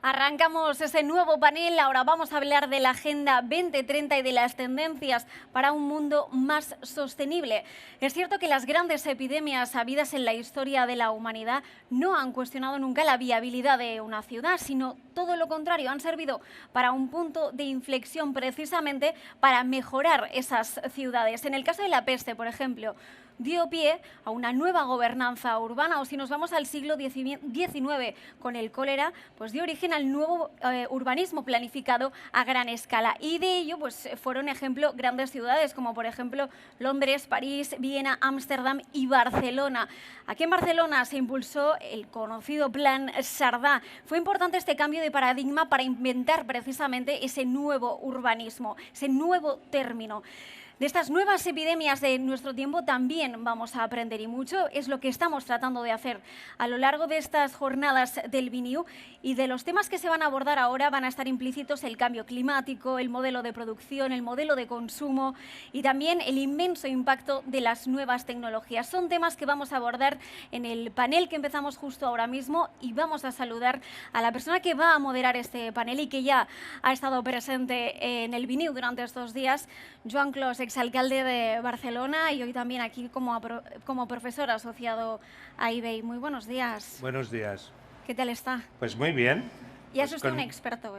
Arrancamos ese nuevo panel. Ahora vamos a hablar de la Agenda 2030 y de las tendencias para un mundo más sostenible. Es cierto que las grandes epidemias habidas en la historia de la humanidad no han cuestionado nunca la viabilidad de una ciudad, sino todo lo contrario, han servido para un punto de inflexión precisamente para mejorar esas ciudades. En el caso de la peste, por ejemplo, dio pie a una nueva gobernanza urbana, o si nos vamos al siglo XIX con el cólera, pues dio origen al nuevo urbanismo planificado a gran escala. Y de ello pues, fueron ejemplo grandes ciudades como por ejemplo Londres, París, Viena, Ámsterdam y Barcelona. Aquí en Barcelona se impulsó el conocido Plan Sardá. Fue importante este cambio de paradigma para inventar precisamente ese nuevo urbanismo, ese nuevo término. De estas nuevas epidemias de nuestro tiempo también vamos a aprender, y mucho es lo que estamos tratando de hacer a lo largo de estas jornadas del BNIU. Y de los temas que se van a abordar ahora van a estar implícitos el cambio climático, el modelo de producción, el modelo de consumo y también el inmenso impacto de las nuevas tecnologías. Son temas que vamos a abordar en el panel que empezamos justo ahora mismo, y vamos a saludar a la persona que va a moderar este panel y que ya ha estado presente en el BNIU durante estos días, Joan Clos, exalcalde de Barcelona y hoy también aquí como profesor asociado a IBEI. Muy buenos días. Buenos días. ¿Qué tal está? Pues muy bien. Ya es usted un experto.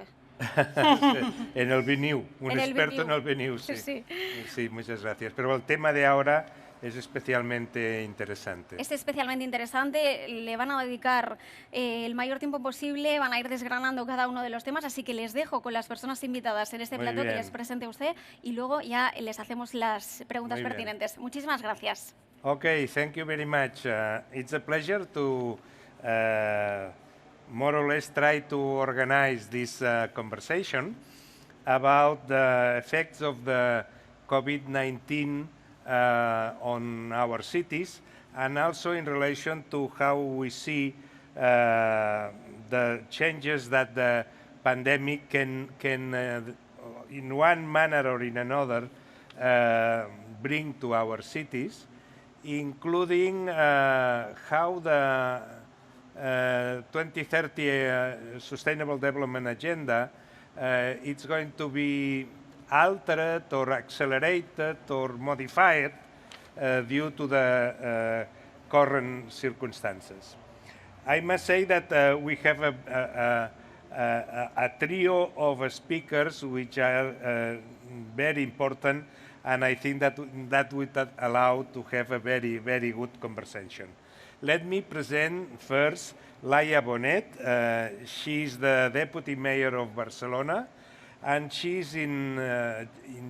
En el BNIU, experto en el BNIU, sí. Sí. Sí, muchas gracias. Pero el tema de ahora es especialmente interesante. Es especialmente interesante, le van a dedicar el mayor tiempo posible, van a ir desgranando cada uno de los temas, así que les dejo con las personas invitadas en este plató que les presente a usted y luego ya les hacemos las preguntas pertinentes. Muchísimas gracias. Okay, thank you very much. It's a pleasure to more or less try to organize this conversation about the effects of the COVID-19 on our cities, and also in relation to how we see the changes that the pandemic can in one manner or in another, bring to our cities, including how the 2030 Sustainable Development Agenda it's going to be altered or accelerated or modified due to the current circumstances. I must say that we have a trio of speakers which are very important, and I think that would allow to have a very, very good conversation. Let me present first Laia Bonet. She's the Deputy Mayor of Barcelona, and she's in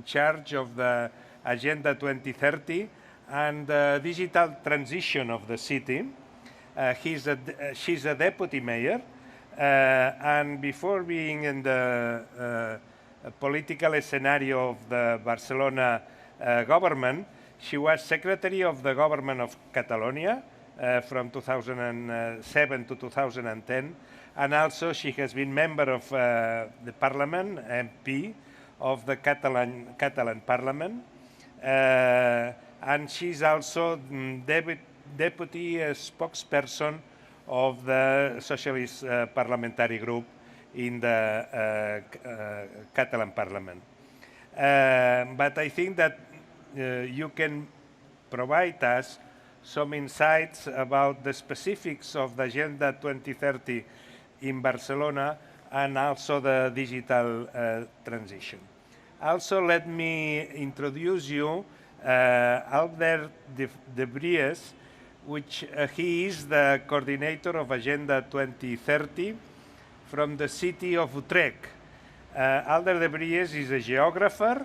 charge of the Agenda 2030 and the digital transition of the city. She's a deputy mayor, and before being in the political scenario of the Barcelona government, she was secretary of the government of Catalonia from 2007 to 2010. And also she has been member of the parliament, MP, of the Catalan parliament. And she's also deputy spokesperson of the Socialist parliamentary group in the Catalan parliament. But I think that you can provide us some insights about the specifics of the Agenda 2030 in Barcelona and also the digital transition. Also, let me introduce you Albert de Bries, which he is the coordinator of Agenda 2030 from the city of Utrecht. Albert de Bries is a geographer,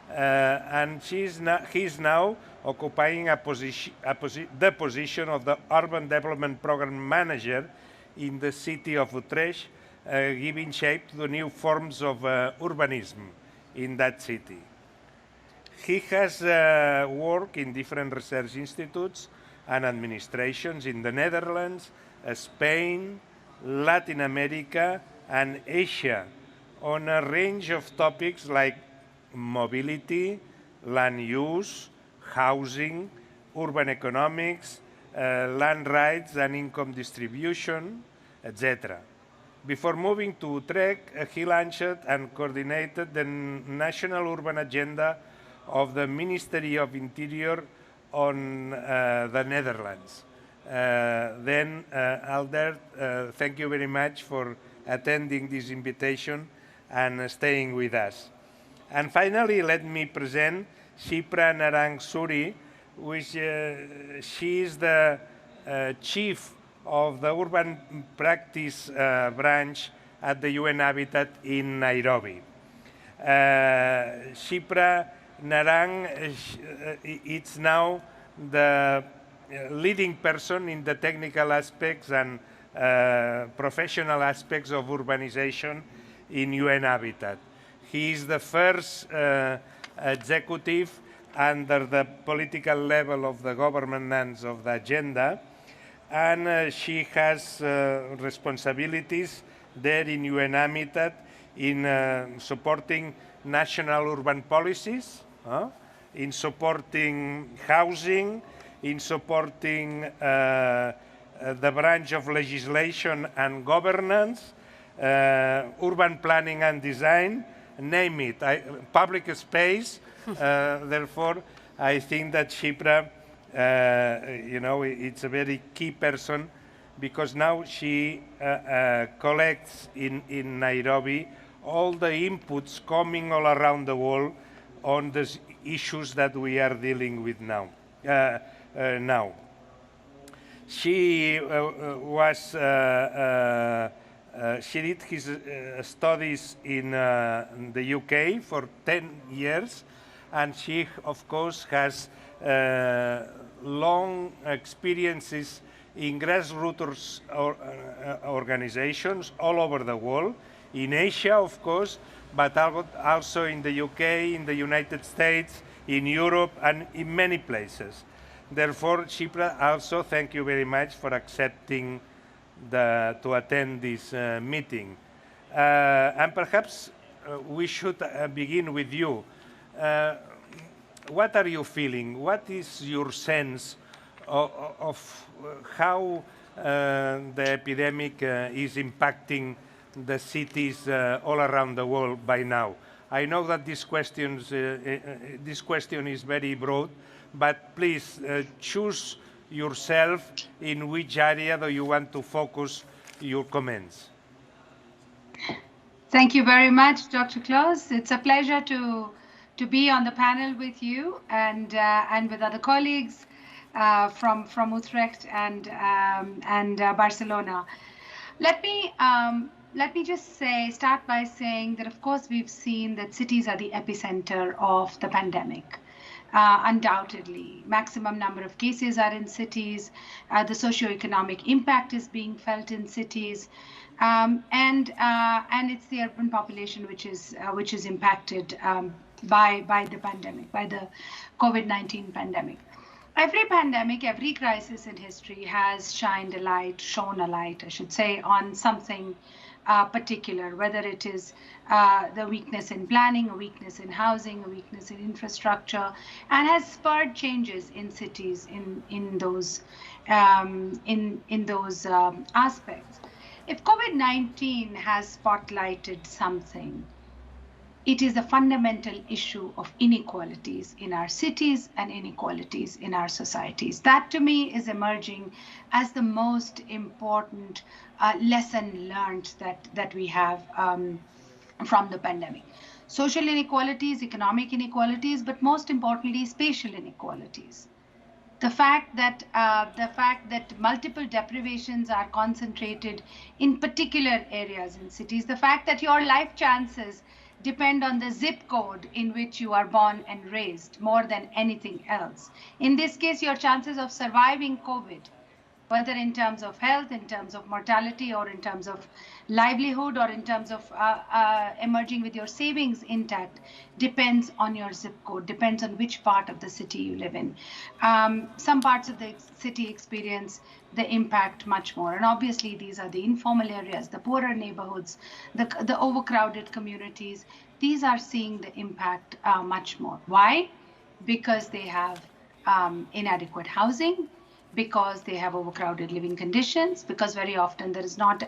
and he's now occupying the position of the Urban Development Program Manager in the city of Utrecht, giving shape to the new forms of urbanism in that city. He has worked in different research institutes and administrations in the Netherlands, Spain, Latin America, and Asia on a range of topics like mobility, land use, housing, urban economics, land rights and income distribution, etc. Before moving to Utrecht, he launched and coordinated the National Urban Agenda of the Ministry of Interior on the Netherlands. Albert, thank you very much for attending this invitation and staying with us. And finally, let me present Shipra Narang Suri, which she is the chief of the urban practice branch at the UN Habitat in Nairobi. Shipra Narang is now the leading person in the technical aspects and professional aspects of urbanization in UN Habitat. He is the first executive under the political level of the governance of the agenda, and she has responsibilities there in UN Habitat in supporting national urban policies, in supporting housing, in supporting the branch of legislation and governance, urban planning and design, name it, public space. Therefore, I think that Shipra, it's a very key person, because now she collects in Nairobi all the inputs coming all around the world on the issues that we are dealing with now. She she did his studies in the UK for 10 years, and she, of course, has long experiences in grassroots organizations all over the world, in Asia, of course, but also in the UK, in the United States, in Europe, and in many places. Therefore, Shipra, also thank you very much for accepting to attend this meeting. And perhaps we should begin with you. What are you feeling? What is your sense of how the epidemic is impacting the cities all around the world by now? I know that this question is very broad, but please choose yourself in which area do you want to focus your comments. Thank you very much, Dr. Klaus. It's a pleasure to be on the panel with you and with other colleagues from Utrecht and Barcelona. Let me just start by saying that, of course, we've seen that cities are the epicenter of the pandemic. Undoubtedly, maximum number of cases are in cities. The socioeconomic impact is being felt in cities, and it's the urban population which is impacted by the pandemic, by the COVID-19 pandemic. Every pandemic, every crisis in history has shone a light, I should say, on something particular, whether it is the weakness in planning, a weakness in housing, a weakness in infrastructure, and has spurred changes in cities in those aspects. If COVID-19 has spotlighted something, it is a fundamental issue of inequalities in our cities and inequalities in our societies. That, to me, is emerging as the most important lesson learned that we have from the pandemic. Social inequalities, economic inequalities, but most importantly, spatial inequalities. The fact that multiple deprivations are concentrated in particular areas in cities, the fact that your life chances depend on the zip code in which you are born and raised more than anything else. In this case, your chances of surviving COVID, whether in terms of health, in terms of mortality, or in terms of livelihood, or in terms of emerging with your savings intact, depends on your zip code, depends on which part of the city you live in. Some parts of the city experience the impact much more. And obviously, these are the informal areas, the poorer neighborhoods, the overcrowded communities. These are seeing the impact much more. Why? Because they have inadequate housing, because they have overcrowded living conditions, because very often there is not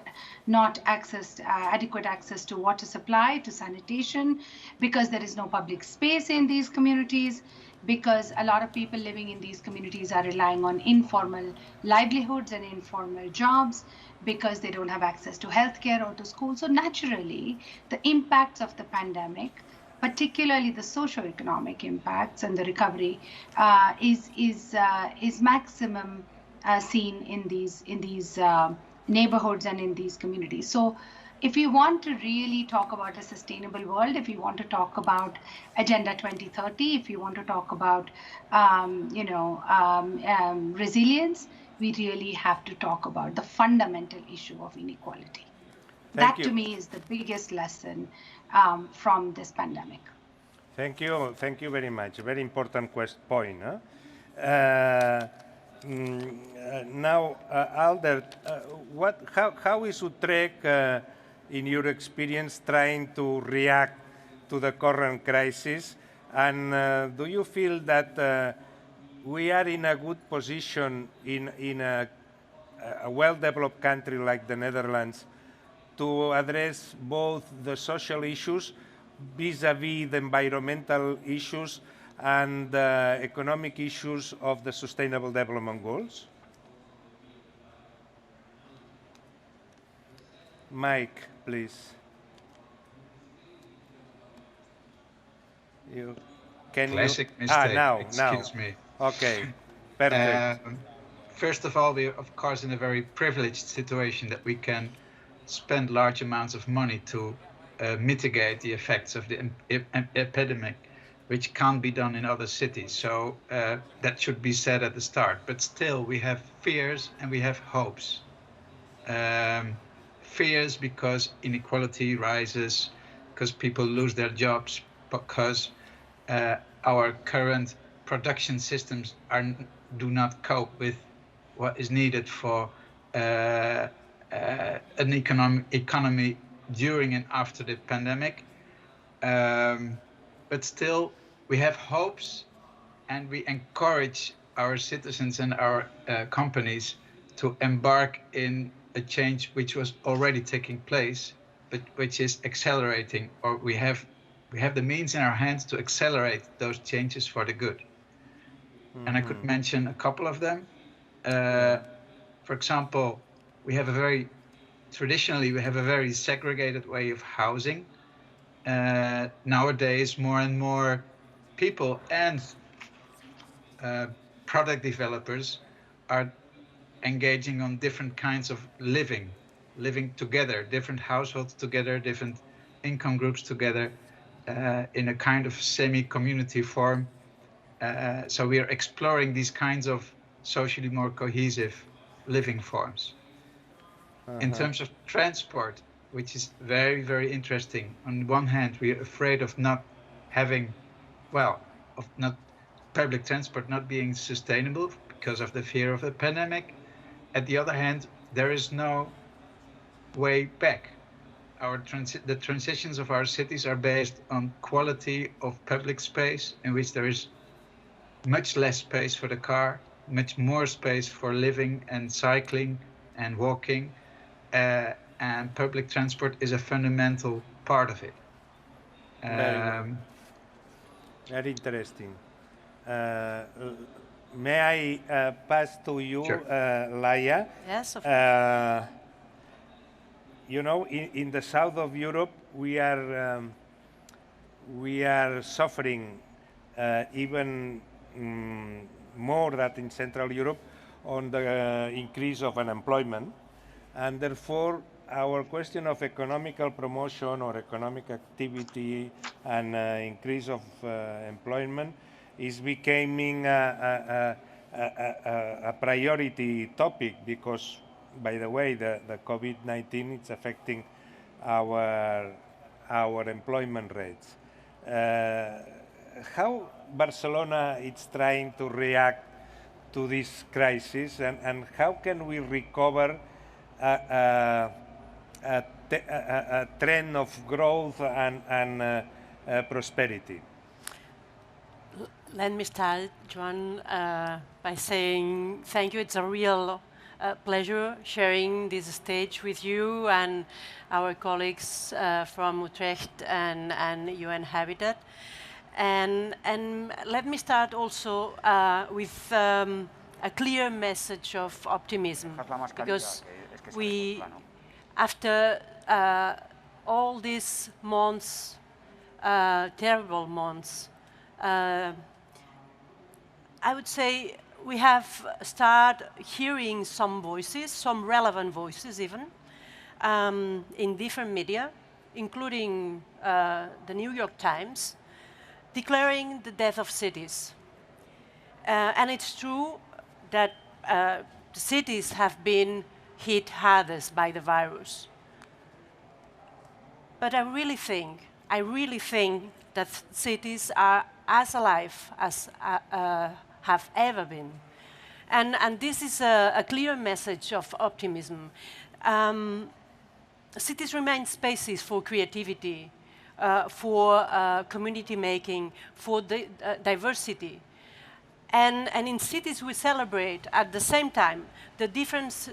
adequate access to water supply, to sanitation, because there is no public space in these communities, because a lot of people living in these communities are relying on informal livelihoods and informal jobs, because they don't have access to healthcare or to school. So naturally, the impacts of the pandemic, particularly the socio-economic impacts and the recovery, is maximum seen in these neighborhoods and in these communities. So if you want to really talk about a sustainable world, if you want to talk about Agenda 2030, if you want to talk about resilience, we really have to talk about the fundamental issue of inequality. Thank That you. to me is the biggest lesson from this pandemic. Thank you very much. A very important point. Huh? Now, Alder, how is Utrecht, in your experience, trying to react to the current crisis? And do you feel that we are in a good position in a well-developed country like the Netherlands to address both the social issues vis-à-vis the environmental issues and the economic issues of the Sustainable Development Goals? Mike, please. Classic mistake. Excuse me. Okay, perfect. First of all, we are, of course, in a very privileged situation that we can spend large amounts of money to mitigate the effects of the epidemic, which can't be done in other cities. So that should be said at the start. But still, we have fears and we have hopes. Fears because inequality rises, because people lose their jobs, because our current production systems do not cope with what is needed for an economy during and after the pandemic. But still, we have hopes, and we encourage our citizens and our companies to embark in a change which was already taking place, but which is accelerating, or we have the means in our hands to accelerate those changes for the good. And I could mention a couple of them. For example, traditionally we have a very segregated way of housing. Nowadays, more and more people and product developers are engaging on different kinds of living together, different households together, different income groups together, in a kind of semi-community form. So we are exploring these kinds of socially more cohesive living forms. In terms of transport, which is very, very interesting. On one hand, we are afraid of not having, public transport not being sustainable because of the fear of the pandemic. At the other hand, there is no way back. The transitions of our cities are based on quality of public space, in which there is much less space for the car, much more space for living and cycling and walking, and public transport is a fundamental part of it. Very interesting. May I pass to you, Sure. Laia? Yes, of course. You know, in the south of Europe, we are suffering even more than in Central Europe on the increase of unemployment, and therefore our question of economical promotion or economic activity and increase of employment is becoming a priority topic, because, by the way, the COVID-19 is affecting our employment rates. How Barcelona is trying to react to this crisis, and how can we recover a trend of growth and prosperity? Let me start, Joan, by saying thank you. It's a real pleasure sharing this stage with you and our colleagues from Utrecht and UN Habitat. And let me start also with a clear message of optimism, because we, after all these months, terrible months, I would say we have started hearing some voices, some relevant voices even, in different media, including the New York Times, declaring the death of cities. And it's true that the cities have been hit hardest by the virus. But I really think that cities are as alive as have ever been. And this is a clear message of optimism. Cities remain spaces for creativity, for community making, for diversity. And in cities we celebrate at the same time the difference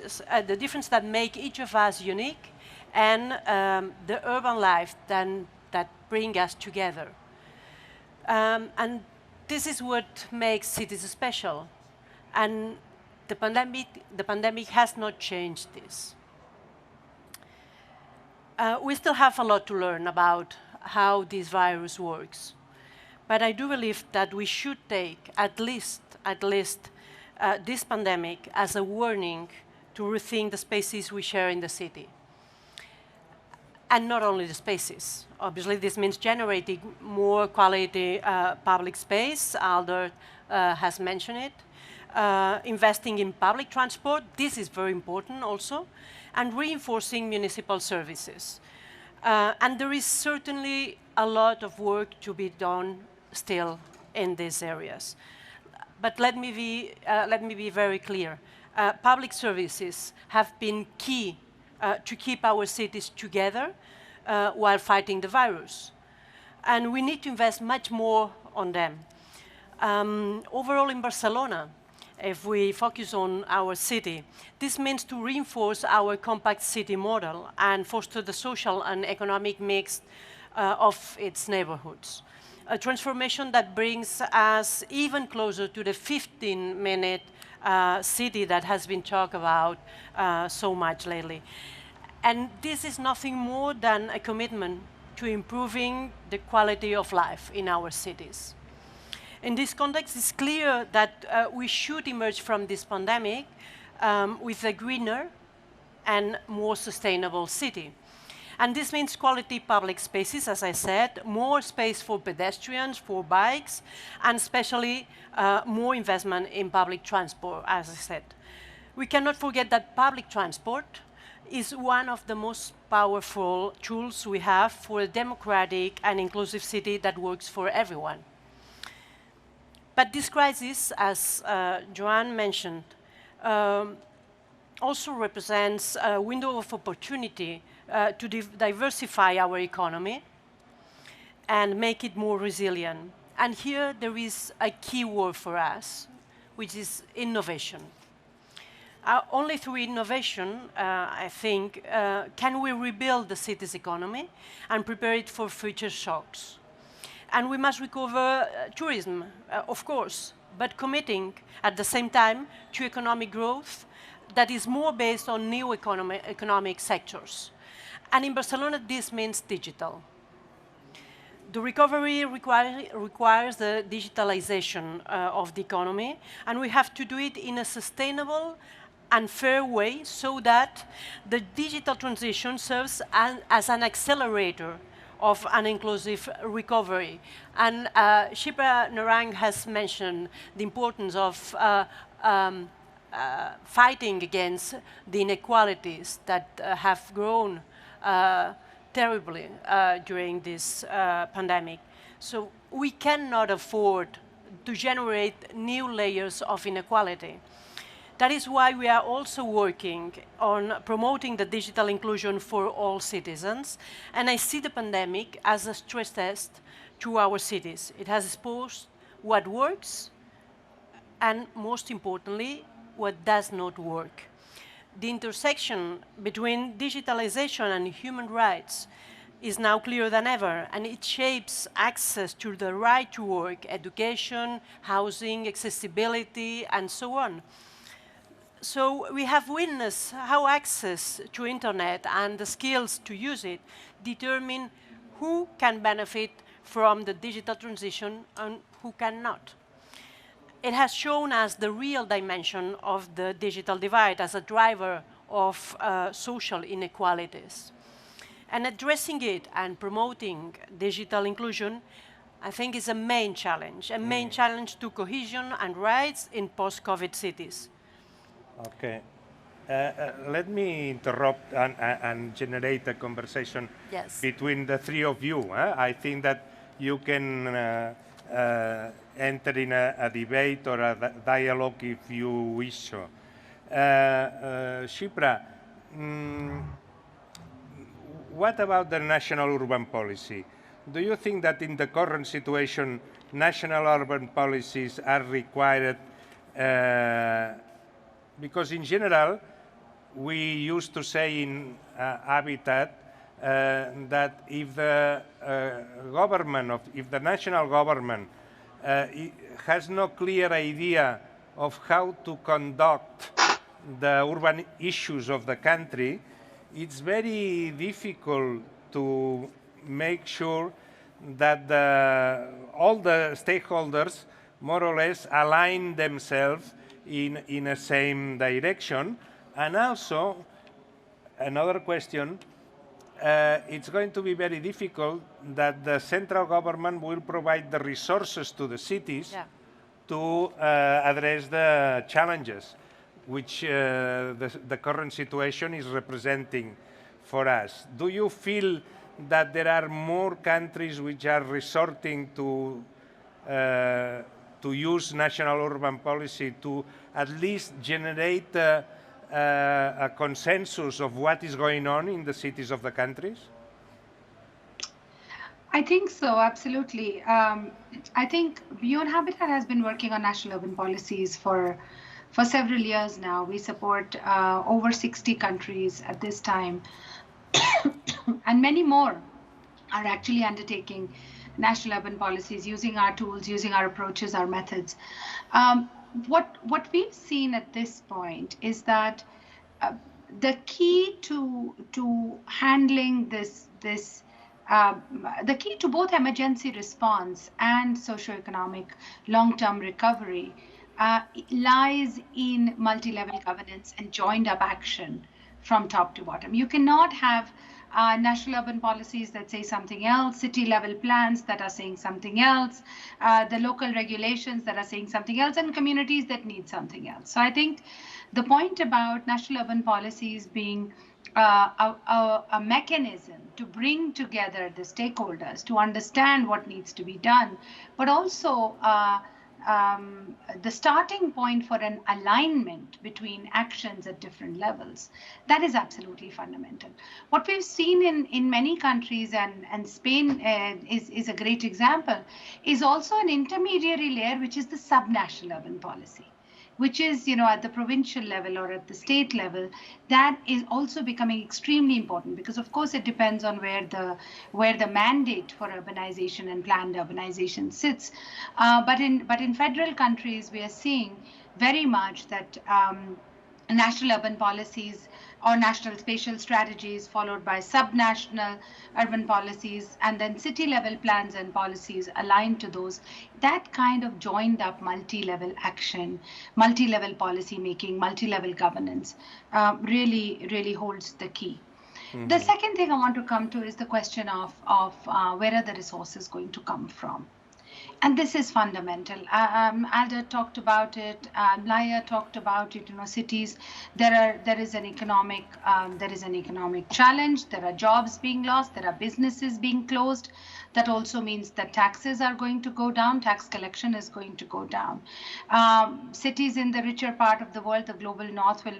that make each of us unique, and the urban life that bring us together. And this is what makes cities special. And the pandemic has not changed this. We still have a lot to learn about how this virus works. But I do believe that we should take at least this pandemic as a warning to rethink the spaces we share in the city. And not only the spaces. Obviously, this means generating more quality public space. Alder has mentioned it. Investing in public transport, this is very important also, and reinforcing municipal services. And there is certainly a lot of work to be done still in these areas. But let me be very clear. Public services have been key to keep our cities together while fighting the virus. And we need to invest much more on them. Overall in Barcelona, if we focus on our city, this means to reinforce our compact city model and foster the social and economic mix of its neighborhoods. A transformation that brings us even closer to the 15-minute city that has been talked about so much lately. And this is nothing more than a commitment to improving the quality of life in our cities. In this context, it's clear that we should emerge from this pandemic with a greener and more sustainable city. And this means quality public spaces, as I said, more space for pedestrians, for bikes, and especially more investment in public transport, as I said. We cannot forget that public transport is one of the most powerful tools we have for a democratic and inclusive city that works for everyone. But this crisis, as Joan mentioned, also represents a window of opportunity to diversify our economy and make it more resilient. And here there is a key word for us, which is innovation. Only through innovation, I think, can we rebuild the city's economy and prepare it for future shocks. And we must recover tourism, of course, but committing at the same time to economic growth that is more based on new economic sectors. And in Barcelona, this means digital. The recovery requires the digitalization of the economy, and we have to do it in a sustainable and fair way so that the digital transition serves as an accelerator of an inclusive recovery. And Shipra Narang has mentioned the importance of fighting against the inequalities that have grown terribly during this pandemic. So we cannot afford to generate new layers of inequality. That is why we are also working on promoting the digital inclusion for all citizens. And I see the pandemic as a stress test to our cities. It has exposed what works, and most importantly, what does not work. The intersection between digitalization and human rights is now clearer than ever, and it shapes access to the right to work, education, housing, accessibility, and so on. So we have witnessed how access to internet and the skills to use it determine who can benefit from the digital transition and who cannot. It has shown us the real dimension of the digital divide as a driver of social inequalities. And addressing it and promoting digital inclusion, I think, is a main challenge to cohesion and rights in post-COVID cities. Okay. Let me interrupt and generate a conversation between the three of you. I think that you can enter in a debate or a dialogue if you wish so. Shipra, what about the national urban policy? Do you think that in the current situation, national urban policies are required? Because in general, we used to say in Habitat that if the if the national government has no clear idea of how to conduct the urban issues of the country, it's very difficult to make sure that all the stakeholders more or less align themselves in the same direction. And also, another question, it's going to be very difficult that the central government will provide the resources to the cities to address the challenges which the current situation is representing for us. Do you feel that there are more countries which are resorting to use national urban policy to at least generate a consensus of what is going on in the cities of the countries? I think so, absolutely. I think Beyond Habitat has been working on national urban policies for several years now. We support over 60 countries at this time, and many more are actually undertaking national urban policies, using our tools, using our approaches, our methods. What we've seen at this point is that the key to handling the key to both emergency response and socioeconomic long-term recovery lies in multi-level governance and joined-up action from top to bottom. You cannot have national urban policies that say something else, city-level plans that are saying something else, the local regulations that are saying something else, and communities that need something else. So I think the point about national urban policies being a mechanism to bring together the stakeholders to understand what needs to be done, but also the starting point for an alignment between actions at different levels. That is absolutely fundamental. What we've seen in many countries, and Spain is a great example, is also an intermediary layer, which is the subnational urban policy, which is, at the provincial level or at the state level. That is also becoming extremely important because, of course, it depends on where the mandate for urbanization and planned urbanization sits. But in federal countries, we are seeing very much that national urban policies or national spatial strategies followed by subnational urban policies and then city-level plans and policies aligned to those. That kind of joined up multi-level action, multi-level policy making, multi-level governance really holds the key. Mm-hmm. The second thing I want to come to is the question of where are the resources going to come from? And this is fundamental. Alda talked about it. Laya talked about it. Cities. There is an economic challenge. There are jobs being lost. There are businesses being closed. That also means that taxes are going to go down, tax collection is going to go down. Cities in the richer part of the world, the global north, will,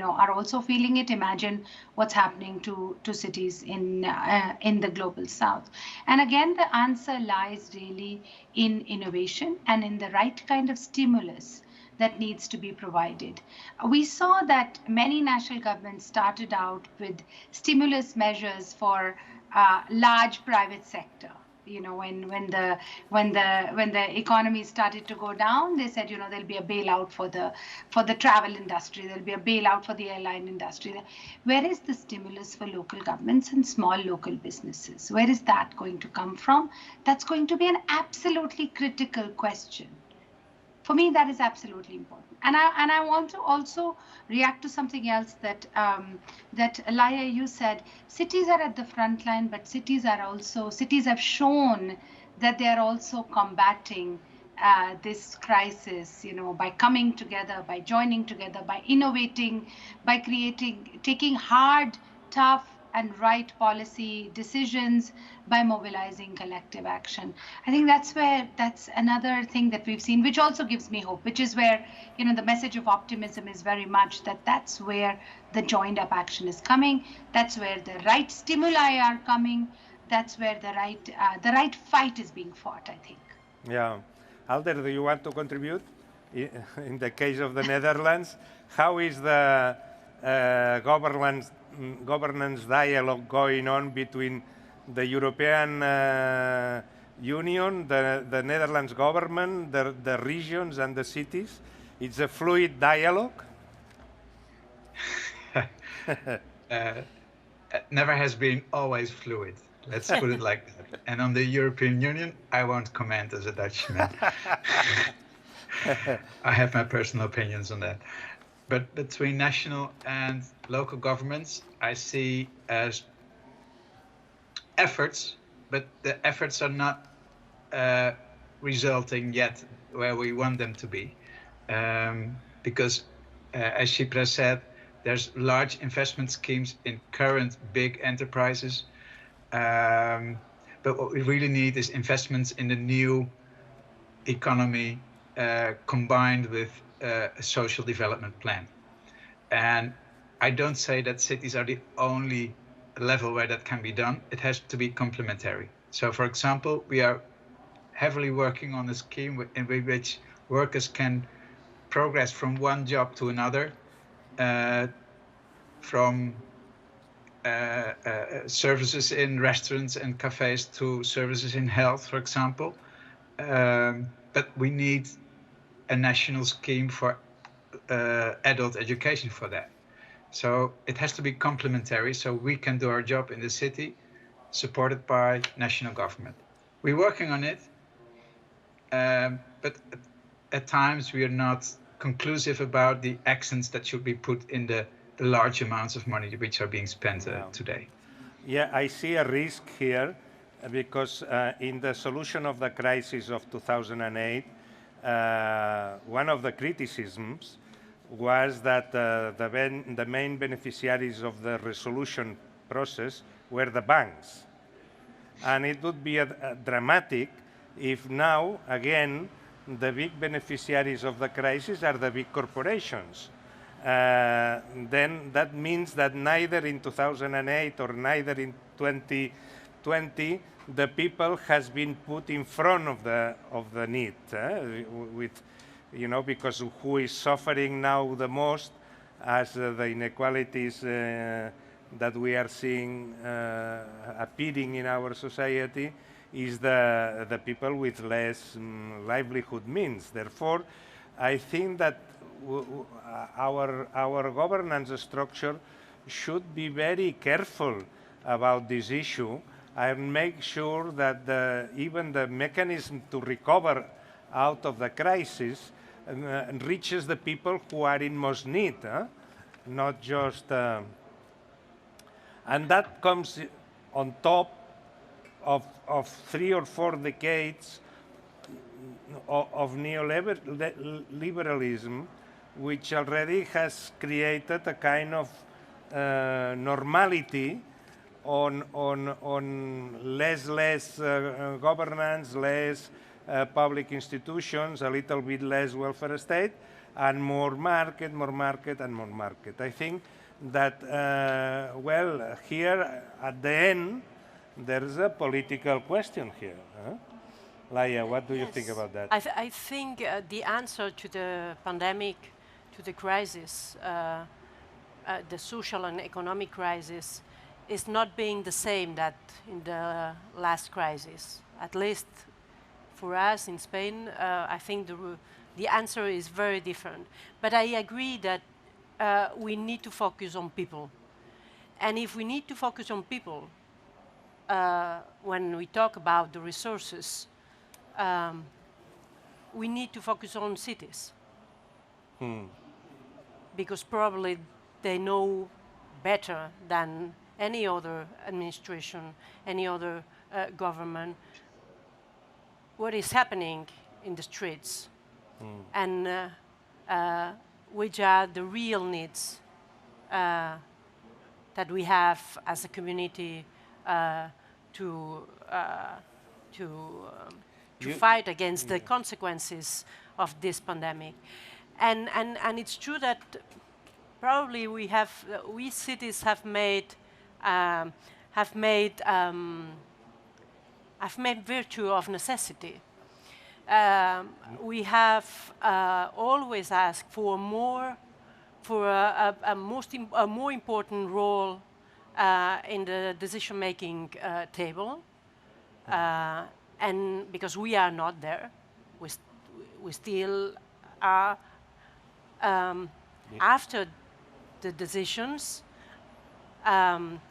are also feeling it. Imagine what's happening to cities in the global south. And again, the answer lies really in innovation and in the right kind of stimulus that needs to be provided. We saw that many national governments started out with stimulus measures for large private sector. When the economy started to go down, they said, there'll be a bailout for the travel industry, there'll be a bailout for the airline industry. Where is the stimulus for local governments and small local businesses? Where is that going to come from? That's going to be an absolutely critical question. For me, that is absolutely important. And I want to also react to something else that Laya, you said. Cities are at the front line, but cities have shown that they are also combating this crisis, by coming together, by joining together, by innovating, by taking hard, tough, and right policy decisions, by mobilizing collective action. I think that's another thing that we've seen, which also gives me hope, which is where, the message of optimism is very much that's where the joined up action is coming. That's where the right stimuli are coming. That's where the right fight is being fought, I think. Yeah. Alder, do you want to contribute? In the case of the Netherlands, how is the governance dialogue going on between the European Union, the Netherlands government, the regions and the cities? It's a fluid dialogue? Never has been, always fluid. Let's put it like that. And on the European Union, I won't comment as a Dutchman. I have my personal opinions on that. But between national and local governments, I see as efforts, but the efforts are not resulting yet where we want them to be. Because, as Shipra said, there's large investment schemes in current big enterprises. But what we really need is investments in the new economy combined with a social development plan. And I don't say that cities are the only level where that can be done. It has to be complementary. So, for example, we are heavily working on a scheme in which workers can progress from one job to another, from services in restaurants and cafes to services in health, for example. But we need a national scheme for adult education for that. So it has to be complementary, so we can do our job in the city, supported by national government. We're working on it, but at times we are not conclusive about the accents that should be put in the large amounts of money which are being spent today. Yeah, I see a risk here because in the solution of the crisis of 2008, one of the criticisms was that the main beneficiaries of the resolution process were the banks. And it would be dramatic if now, again, the big beneficiaries of the crisis are the big corporations. Then that means that neither in 2008 or neither in 2020, the people has been put in front of the need, because who is suffering now the most as the inequalities that we are seeing appearing in our society is the people with less livelihood means. Therefore, I think that our governance structure should be very careful about this issue and make sure that even the mechanism to recover out of the crisis reaches the people who are in most need, not just... and that comes on top of 3 or 4 decades of neoliberalism, which already has created a kind of normality on less governance, less public institutions, a little bit less welfare state, and more market, and more market. I think that, well, here at the end, there's a political question here. Huh? Laia, what do you think about that? I think the answer to the pandemic, to the crisis, the social and economic crisis, is not being the same that in the last crisis. At least for us in Spain, I think the answer is very different. But I agree that we need to focus on people. And if we need to focus on people, when we talk about the resources, we need to focus on cities. Because probably they know better than any other administration, any other government, what is happening in the streets and which are the real needs that we have as a community to fight against the consequences of this pandemic. And it's true that probably we cities have made virtue of necessity. We have always asked for a more important role in the decision-making table, and because we are not there, we still are after the decisions,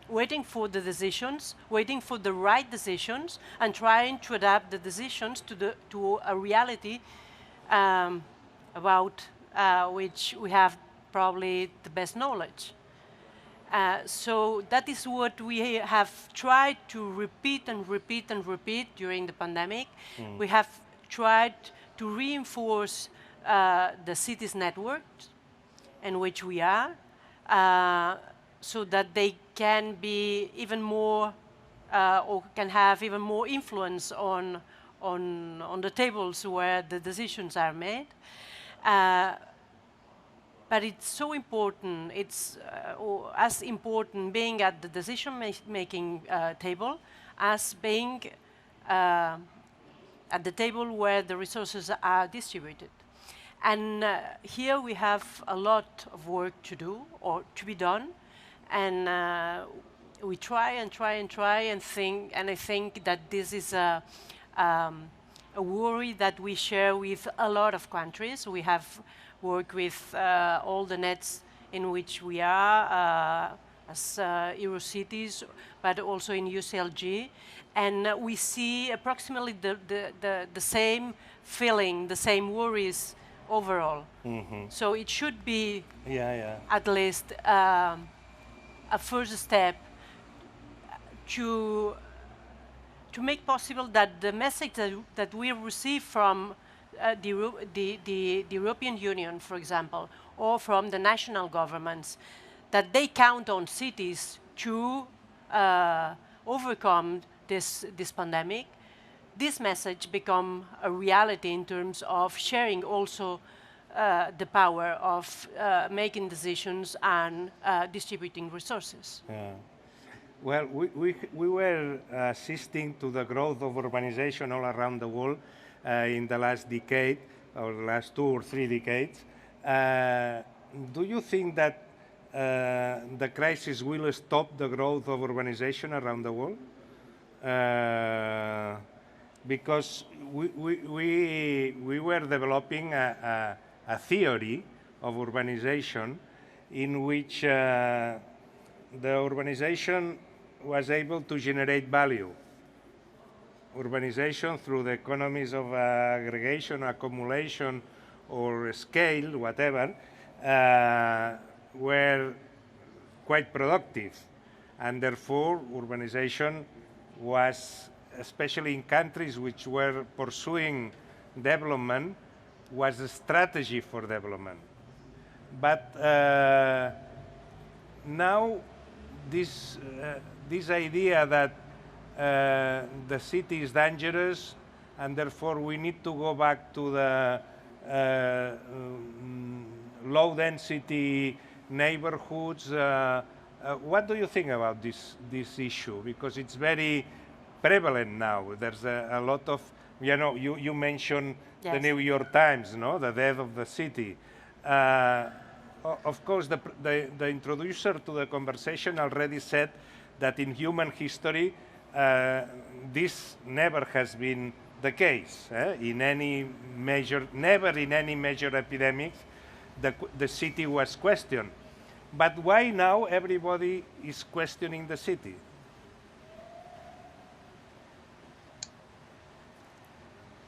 waiting for the decisions, waiting for the right decisions, and trying to adapt the decisions to a reality about which we have probably the best knowledge. So that is what we have tried to repeat and repeat and repeat during the pandemic. We have tried to reinforce the cities' networks in which we are, so that they can be even more, or can have even more influence on the tables where the decisions are made. But it's so important, it's as important being at the decision-making table as being at the table where the resources are distributed. And here we have a lot of work to do, or to be done, and we try and think, and I think that this is a worry that we share with a lot of countries. We have worked with all the nets in which we are as Eurocities, but also in UCLG, and we see approximately the same feeling, the same worries overall. So it should be at least a first step to make possible that the message that we receive from the European Union, for example, or from the national governments, that they count on cities to overcome this pandemic, this message become a reality in terms of sharing also the power of making decisions and distributing resources. Yeah. Well, we were assisting to the growth of urbanization all around the world in the last decade, or the last 2 or 3 decades. Do you think that the crisis will stop the growth of urbanization around the world? Because we were developing a theory of urbanization in which the urbanization was able to generate value. Urbanization through the economies of aggregation, accumulation, or scale, whatever, were quite productive. And therefore, urbanization was, especially in countries which were pursuing development, was a strategy for development. But now this idea that the city is dangerous and therefore we need to go back to the low density neighborhoods. What do you think about this issue? Because it's very prevalent now. There's a lot of, you mentioned the Yes. New York Times, no, the death of the city. Of course, the introducer to the conversation already said that in human history, this never has been the case. In any major, never in any major epidemic, the city was questioned. But why now everybody is questioning the city?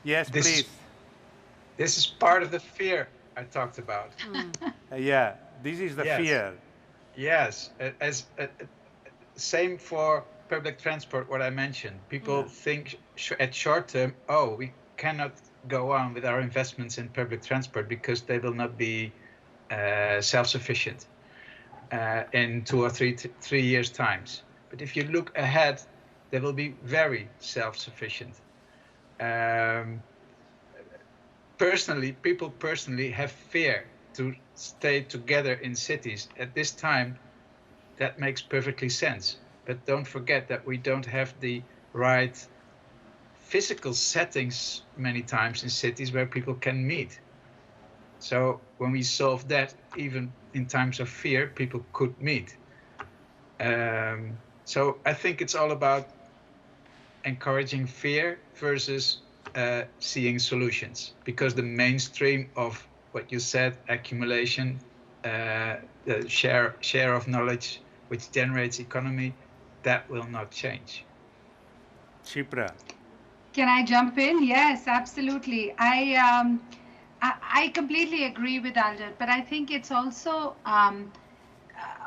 Yes, please. This is part of the fear I talked about. Yeah, this is the fear. Yes, same for public transport, what I mentioned. People think at short term, oh, we cannot go on with our investments in public transport because they will not be self-sufficient in 2 or 3 years' times. But if you look ahead, they will be very self-sufficient. People personally have fear to stay together in cities. At this time, that makes perfectly sense. But don't forget that we don't have the right physical settings many times in cities where people can meet. So when we solve that, even in times of fear, people could meet. So I think it's all about encouraging fear versus seeing solutions, because the mainstream of what you said, accumulation, the share of knowledge, which generates economy, that will not change. Chipra. Can I jump in? Yes, absolutely. I completely agree with Albert, but I think it's also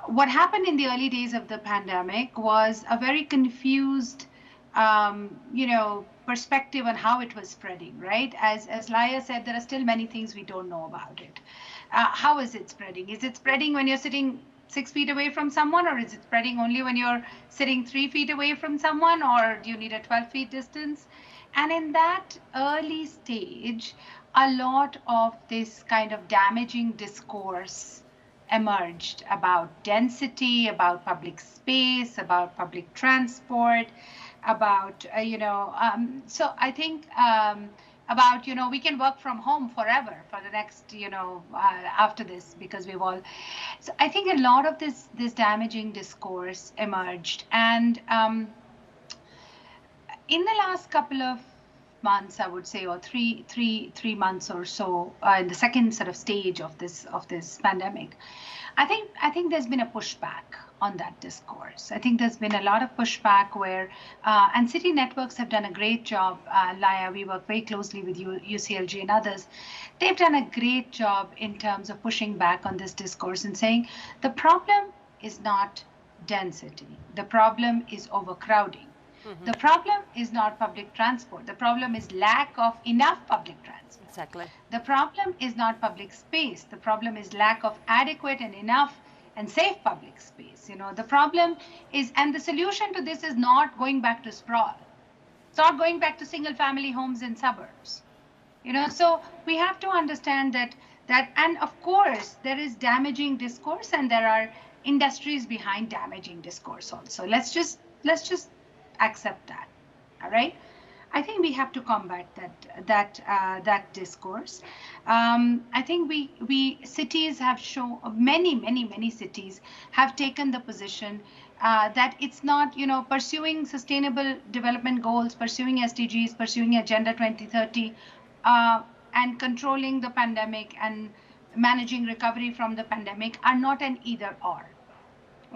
what happened in the early days of the pandemic was a very confused, perspective on how it was spreading, right? As Laia said, there are still many things we don't know about it. How is it spreading? Is it spreading when you're sitting 6 feet away from someone, or is it spreading only when you're sitting 3 feet away from someone, or do you need a 12 feet distance? And in that early stage, a lot of this kind of damaging discourse emerged about density, about public space, about public transport, about, so I think about, we can work from home forever for the next, after this, because we've all, so I think a lot of this damaging discourse emerged. And in the last couple of months, I would say, or three months or so, in the second sort of stage of this pandemic, I think there's been a pushback on that discourse. I think there's been a lot of pushback where, and city networks have done a great job. Laia, we work very closely with UCLG and others. They've done a great job in terms of pushing back on this discourse and saying the problem is not density. The problem is overcrowding. The problem is not public transport. The problem is lack of enough public transport. Exactly. The problem is not public space. The problem is lack of adequate and enough and safe public space. The problem is, and the solution to this is not going back to sprawl. It's not going back to single family homes in suburbs. So we have to understand that, and of course, there is damaging discourse and there are industries behind damaging discourse also. Let's just accept that. All right. I think we have to combat that discourse. I think we cities have shown, many cities have taken the position that it's not, pursuing sustainable development goals, pursuing SDGs, pursuing Agenda 2030, and controlling the pandemic and managing recovery from the pandemic are not an either or.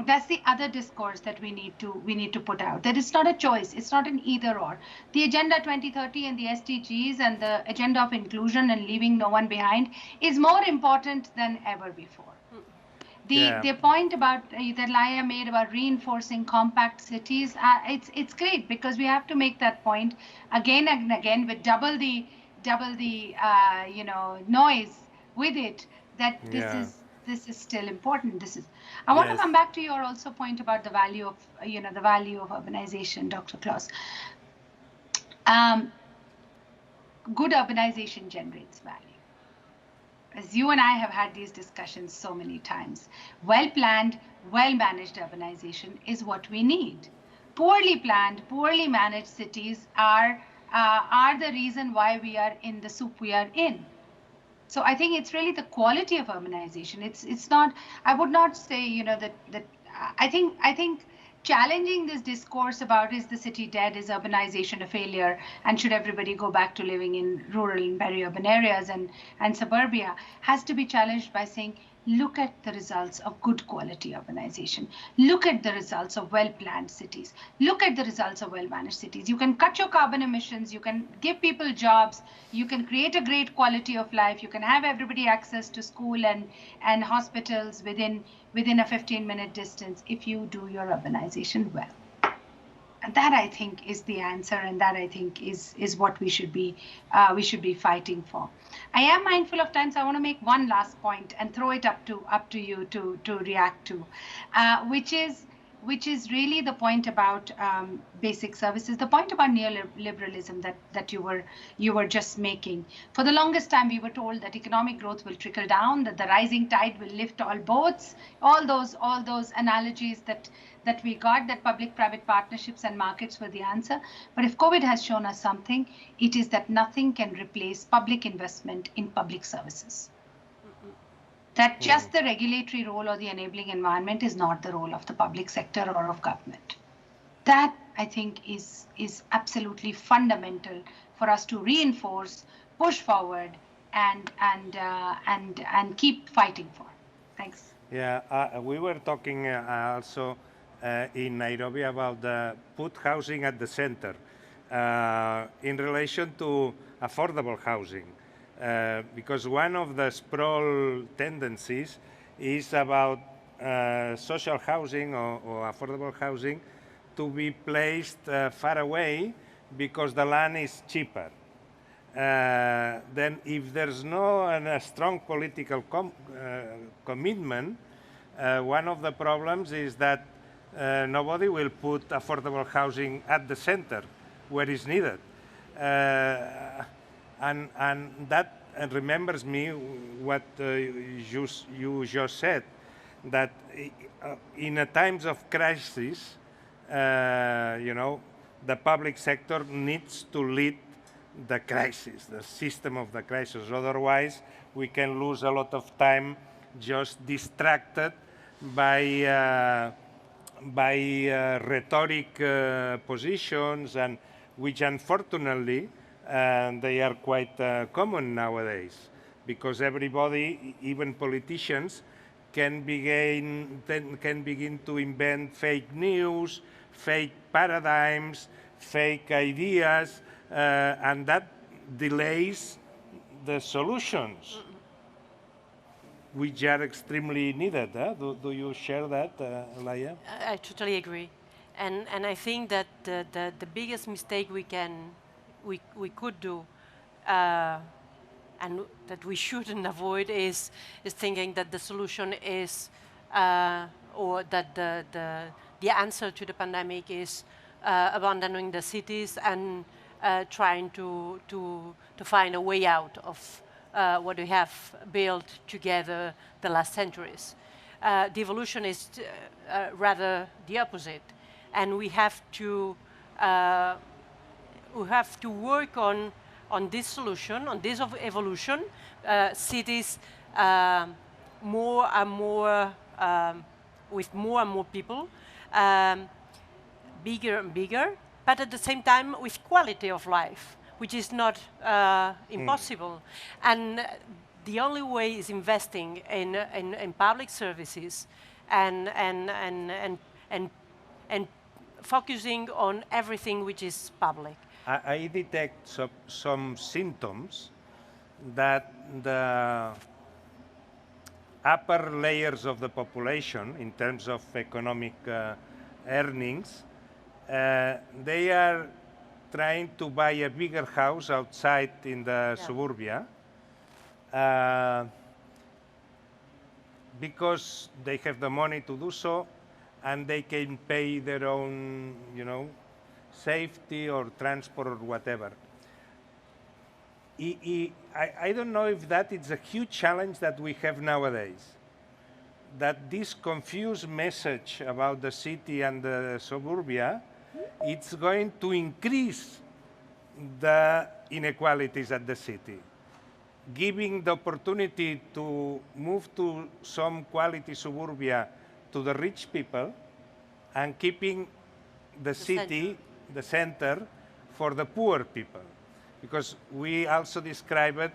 That's the other discourse that we need to put out. That it's not a choice. It's not an either or. The Agenda 2030 and the SDGs and the agenda of inclusion and leaving no one behind is more important than ever before. The point about that Laia made about reinforcing compact cities, it's great, because we have to make that point again and again with double the noise with it, that this is still important. I want to come back to your also point about the value of, the value of urbanization, Dr. Klaus. Good urbanization generates value. As you and I have had these discussions so many times, well-planned, well-managed urbanization is what we need. Poorly planned, poorly managed cities are the reason why we are in the soup we are in. So I think it's really the quality of urbanization. It's not. I would not say that I think challenging this discourse about is the city dead, is urbanization a failure, and should everybody go back to living in rural and peri-urban areas and suburbia, has to be challenged by saying, look at the results of good quality urbanization. Look at the results of well-planned cities. Look at the results of well-managed cities. You can cut your carbon emissions. You can give people jobs. You can create a great quality of life. You can have everybody access to school and hospitals within a 15-minute distance if you do your urbanization well. And that, I think, is the answer, and that, I think, is what we should be fighting for. I am mindful of time, so I want to make one last point and throw it up to you to react to, which is really the point about basic services, the point about neoliberalism that you were just making. For the longest time, we were told that economic growth will trickle down, that the rising tide will lift all boats, all those analogies that we got, that public-private partnerships and markets were the answer. But if COVID has shown us something, it is that nothing can replace public investment in public services. That just the regulatory role or the enabling environment is not the role of the public sector or of government. That, I think, is absolutely fundamental for us to reinforce, push forward, and keep fighting for. Thanks. Yeah, we were talking also in Nairobi about put housing at the center in relation to affordable housing. Because one of the sprawl tendencies is about social housing or affordable housing to be placed far away because the land is cheaper. Then if there's no a strong political commitment, one of the problems is that nobody will put affordable housing at the center where it's needed. And that remembers me what you just said, that in times of crisis, the public sector needs to lead the crisis, the system of the crisis. Otherwise, we can lose a lot of time just distracted by rhetoric positions, and which unfortunately they are quite common nowadays, because everybody, even politicians, can begin to invent fake news, fake paradigms, fake ideas, and that delays the solutions, which are extremely needed. Do you share that, Laia? I totally agree, and I think that the biggest mistake we could do, and that we shouldn't avoid, is thinking that the solution is, or that the answer to the pandemic is abandoning the cities and trying to find a way out of what we have built together the last centuries. The evolution is rather the opposite, and we have to work on this solution, on this evolution. Cities more and more, with more and more people, bigger and bigger, but at the same time with quality of life, which is not impossible. And the only way is investing in public services and focusing on everything which is public. I detect some symptoms that the upper layers of the population, in terms of economic earnings, they are trying to buy a bigger house outside in the suburbia, because they have the money to do so, and they can pay their own, safety or transport or whatever. I don't know if that is a huge challenge that we have nowadays, that this confused message about the city and the suburbia, it's going to increase the inequalities at the city, giving the opportunity to move to some quality suburbia to the rich people and keeping the city, the center, for the poor people. Because we also described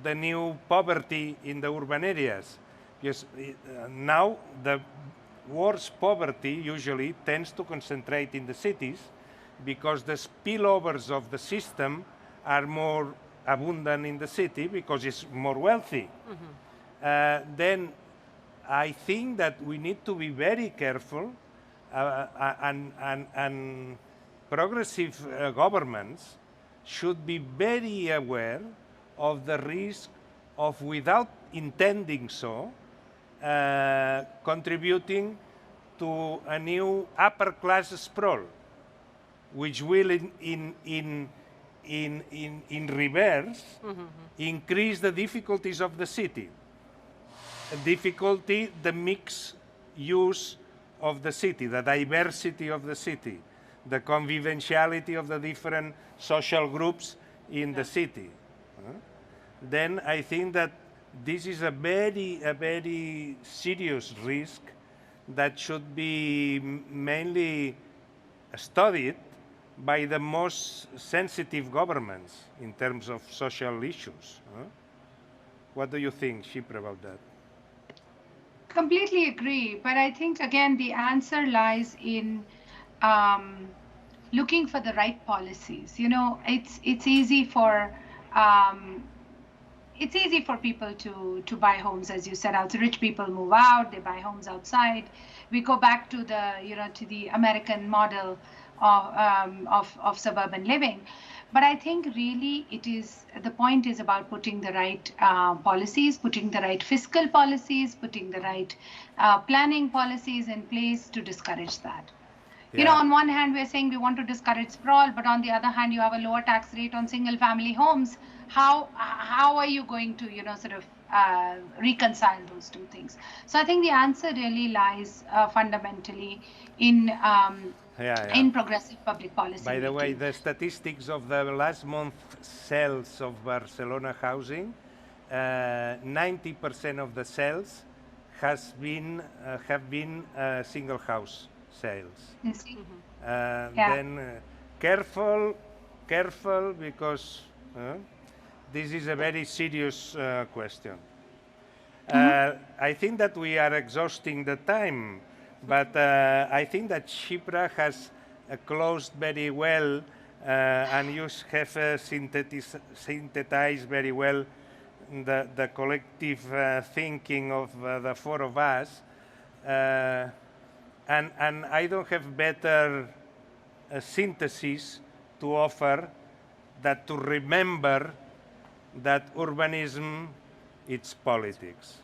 the new poverty in the urban areas. Because now the worst poverty usually tends to concentrate in the cities because the spillovers of the system are more abundant in the city because it's more wealthy. Then I think that we need to be very careful and progressive governments should be very aware of the risk of, without intending so, contributing to a new upper class sprawl, which will in reverse increase the difficulties of the city. Difficulty, the mixed use of the city, the diversity of the city, the conviviality of the different social groups in the city. Then I think that this is a very serious risk that should be mainly studied by the most sensitive governments in terms of social issues. What do you think, Shipra, about that? Completely agree, but I think again the answer lies in looking for the right policies. It's easy for people to buy homes, as you said. Also, rich people move out; they buy homes outside. We go back to the American model of suburban living. But I think really the point is about putting the right policies, putting the right fiscal policies, putting the right planning policies in place to discourage that. Yeah. On one hand, we're saying we want to discourage sprawl, but on the other hand, you have a lower tax rate on single-family homes. How are you going to, reconcile those two things? So I think the answer really lies fundamentally in progressive public policy. By the way, the statistics of the last month sales of Barcelona housing, 90% of the sales have been single house sales. Then careful because this is a very serious question. I think that we are exhausting the time, but I think that Shipra has closed very well and you have synthesized very well the collective thinking of the four of us. And I don't have better synthesis to offer than to remember that urbanism, it's politics.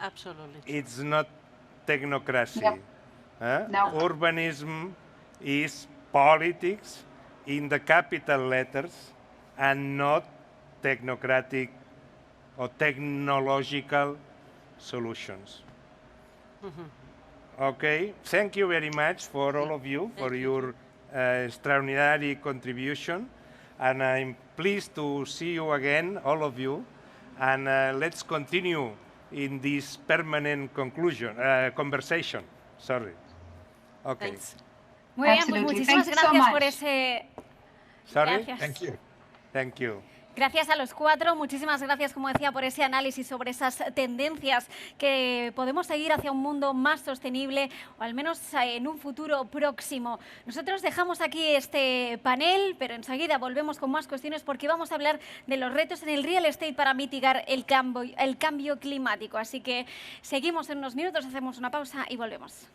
Absolutely. It's not technocracy. Yep. No. Urbanism is politics in the capital letters and not technocratic or technological solutions. Okay, thank you very much for all of you for your extraordinary contribution, and I'm pleased to see you again, all of you, and let's continue in this permanent conversation. Sorry. Okay. Thanks. Muy bien, pues Absolutely. muchísimas Thank you so gracias much. por ese... Sorry? Gracias. Thank you. Thank you. Gracias a los cuatro, muchísimas gracias, como decía, por ese análisis sobre esas tendencias que podemos seguir hacia un mundo más sostenible, o al menos en un futuro próximo. Nosotros dejamos aquí este panel, pero enseguida volvemos con más cuestiones porque vamos a hablar de los retos en el real estate para mitigar el cambio climático. Así que seguimos en unos minutos, hacemos una pausa y volvemos.